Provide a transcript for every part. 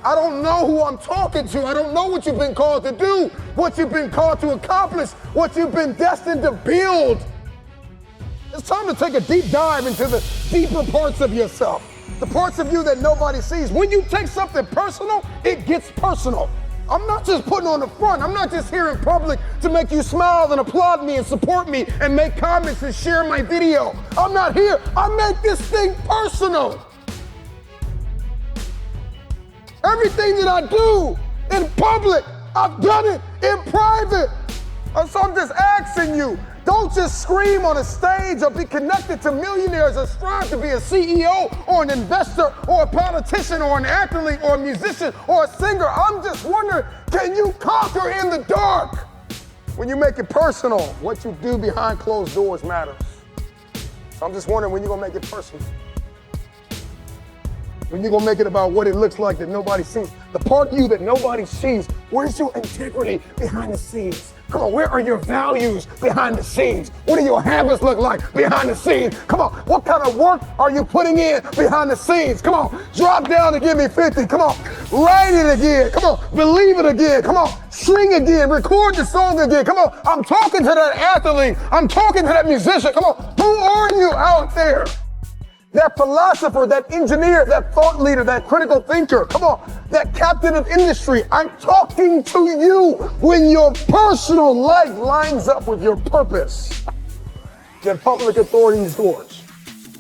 I don't know who I'm talking to. I don't know what you've been called to do, what you've been called to accomplish, what you've been destined to build. It's time to take a deep dive into the deeper parts of yourself, the parts of you that nobody sees. When you take something personal, it gets personal. I'm not just putting on the front. I'm not just here in public to make you smile and applaud me and support me and make comments and share my video. I'm not here. I make this thing personal. Everything that I do in public, I've done it in private. And so I'm just asking you, don't just scream on a stage or be connected to millionaires or strive to be a CEO or an investor or a politician or an athlete or a musician or a singer. I'm just wondering, can you conquer in the dark? When you make it personal, what you do behind closed doors matters. So I'm just wondering when you're gonna make it personal. When you're gonna make it about what it looks like that nobody sees. The part of you that nobody sees, where's your integrity behind the scenes? Come on, where are your values behind the scenes? What do your habits look like behind the scenes? Come on, what kind of work are you putting in behind the scenes? Come on, drop down and give me 50. Come on, write it again. Come on, believe it again. Come on, sing again, record the song again. Come on, I'm talking to that athlete. I'm talking to that musician. Come on, who are you out there? That philosopher, that engineer, that thought leader, that critical thinker, come on, that captain of industry, I'm talking to you. When your personal life lines up with your purpose, then public authority is yours.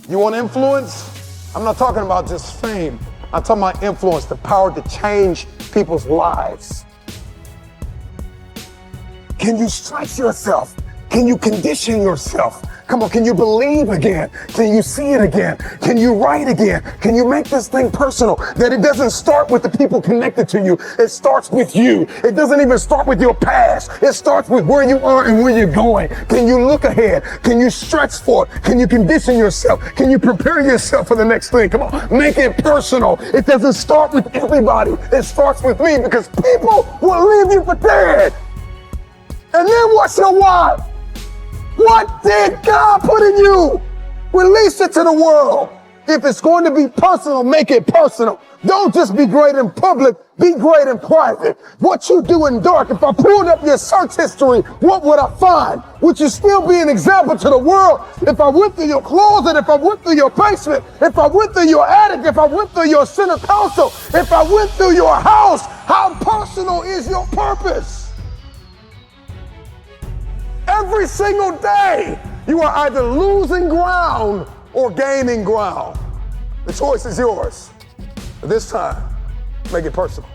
You want influence? I'm not talking about just fame. I'm talking about influence, the power to change people's lives. Can you stretch yourself? Can you condition yourself? Come on, can you believe again? Can you see it again? Can you write again? Can you make this thing personal? That it doesn't start with the people connected to you. It starts with you. It doesn't even start with your past. It starts with where you are and where you're going. Can you look ahead? Can you stretch for it? Can you condition yourself? Can you prepare yourself for the next thing? Come on, make it personal. It doesn't start with everybody. It starts with me because people will leave you for dead. And then what's your why? What did God put in you? Release it to the world. If it's going to be personal, make it personal. Don't just be great in public, be great in private. What you do in dark, if I pulled up your search history, what would I find? Would you still be an example to the world? If I went through your closet, if I went through your basement, if I went through your attic, if I went through your center console, if I went through your house, how personal is your purpose? Every single day, you are either losing ground or gaining ground. The choice is yours. But this time, make it personal.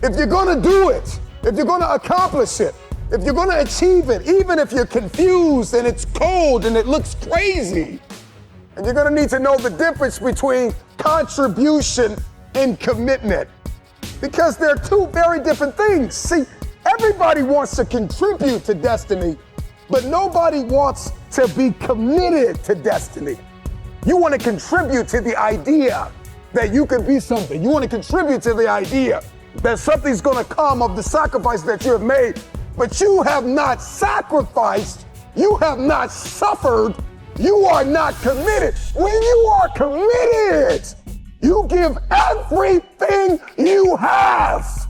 If you're gonna do it, if you're gonna accomplish it, if you're gonna achieve it, even if you're confused and it's cold and it looks crazy, and you're gonna need to know the difference between contribution and commitment, because they're two very different things. See, everybody wants to contribute to destiny, but nobody wants to be committed to destiny. You want to contribute to the idea that you can be something. You want to contribute to the idea that something's gonna come of the sacrifice that you have made, but you have not sacrificed, you have not suffered, you are not committed. When you are committed, you give everything you have.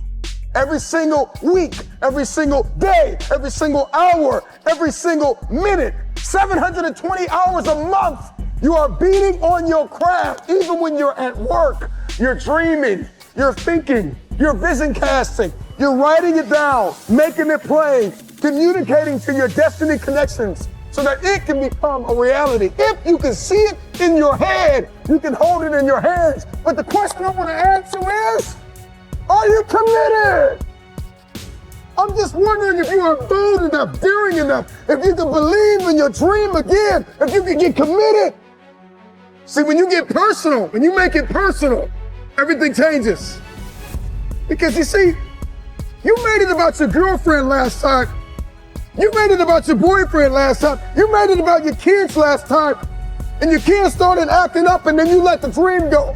Every single week, every single day, every single hour, every single minute, 720 hours a month, you are beating on your craft. Even when you're at work, you're dreaming, you're thinking, you're vision casting, you're writing it down, making it plain, communicating to your destiny connections, so that it can become a reality. If you can see it in your head, you can hold it in your hands. But the question I want to answer is, are you committed? I'm just wondering if you are bold enough, daring enough, if you can believe in your dream again, if you can get committed. See, when you get personal, when you make it personal, everything changes. Because you see, you made it about your girlfriend last time. You made it about your boyfriend last time. You made it about your kids last time. And your kids started acting up and then you let the dream go.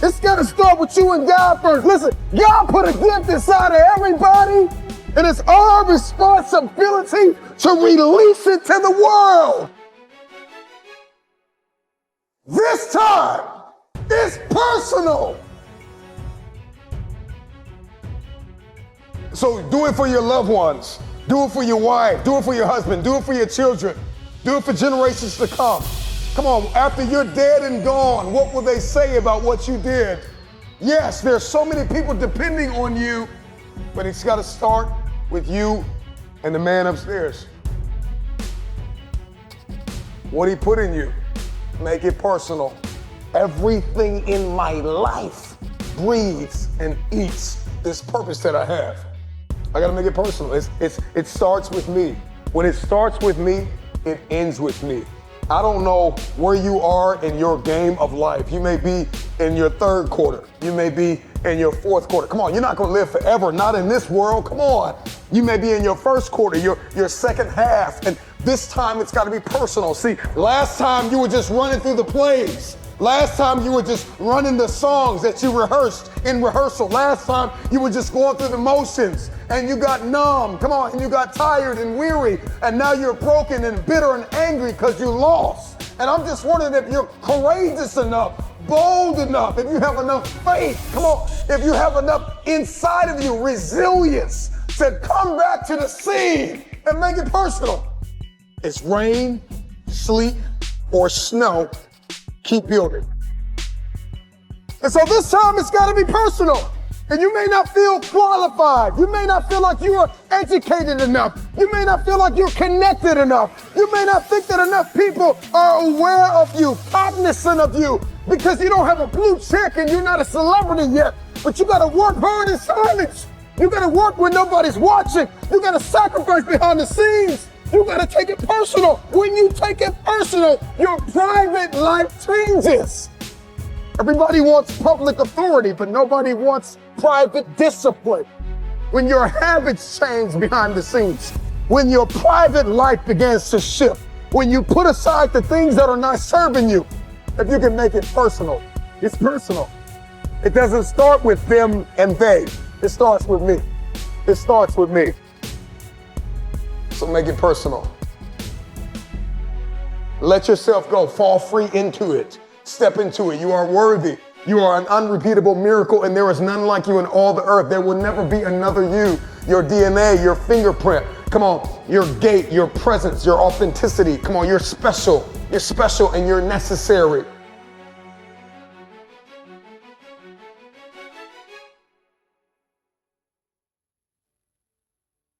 It's got to start with you and God first. Listen, God put a gift inside of everybody. And it's our responsibility to release it to the world. This time, it's personal. So do it for your loved ones. Do it for your wife. Do it for your husband. Do it for your children. Do it for generations to come. Come on, after you're dead and gone, what will they say about what you did? Yes, there's so many people depending on you, but it's got to start with you and the man upstairs. What he put in you, make it personal. Everything in my life breathes and eats this purpose that I have. I got to make it personal. It starts with me. When it starts with me, it ends with me. I don't know where you are in your game of life. You may be in your third quarter. You may be in your fourth quarter. Come on, you're not going to live forever, not in this world. Come on. You may be in your first quarter, your second half, and this time it's got to be personal. See, last time you were just running through the plays. Last time you were just running the songs that you rehearsed in rehearsal. Last time you were just going through the motions and you got numb. Come on, and you got tired and weary, and now you're broken and bitter and angry because you lost. And I'm just wondering if you're courageous enough, bold enough, if you have enough faith, come on, if you have enough inside of you, resilience to come back to the scene and make it personal. It's rain, sleet, or snow. Keep building. And so this time it's got to be personal. And you may not feel qualified. You may not feel like you are educated enough. You may not feel like you're connected enough. You may not think that enough people are aware of you, cognizant of you, because you don't have a blue check and you're not a celebrity yet. But you got to work hard in silence. You got to work when nobody's watching. You got to sacrifice behind the scenes. You got to take it personal. When you take it personal, your private life changes. Everybody wants public authority, but nobody wants private discipline. When your habits change behind the scenes, when your private life begins to shift, when you put aside the things that are not serving you, if you can make it personal, it's personal. It doesn't start with them and they. It starts with me. It starts with me. So make it personal. Let yourself go. Fall free into it. Step into it. You are worthy. You are an unrepeatable miracle, and there is none like you in all the earth. There will never be another you. Your DNA, your fingerprint. Come on. Your gait, your presence, your authenticity. Come on. You're special. You're special and you're necessary.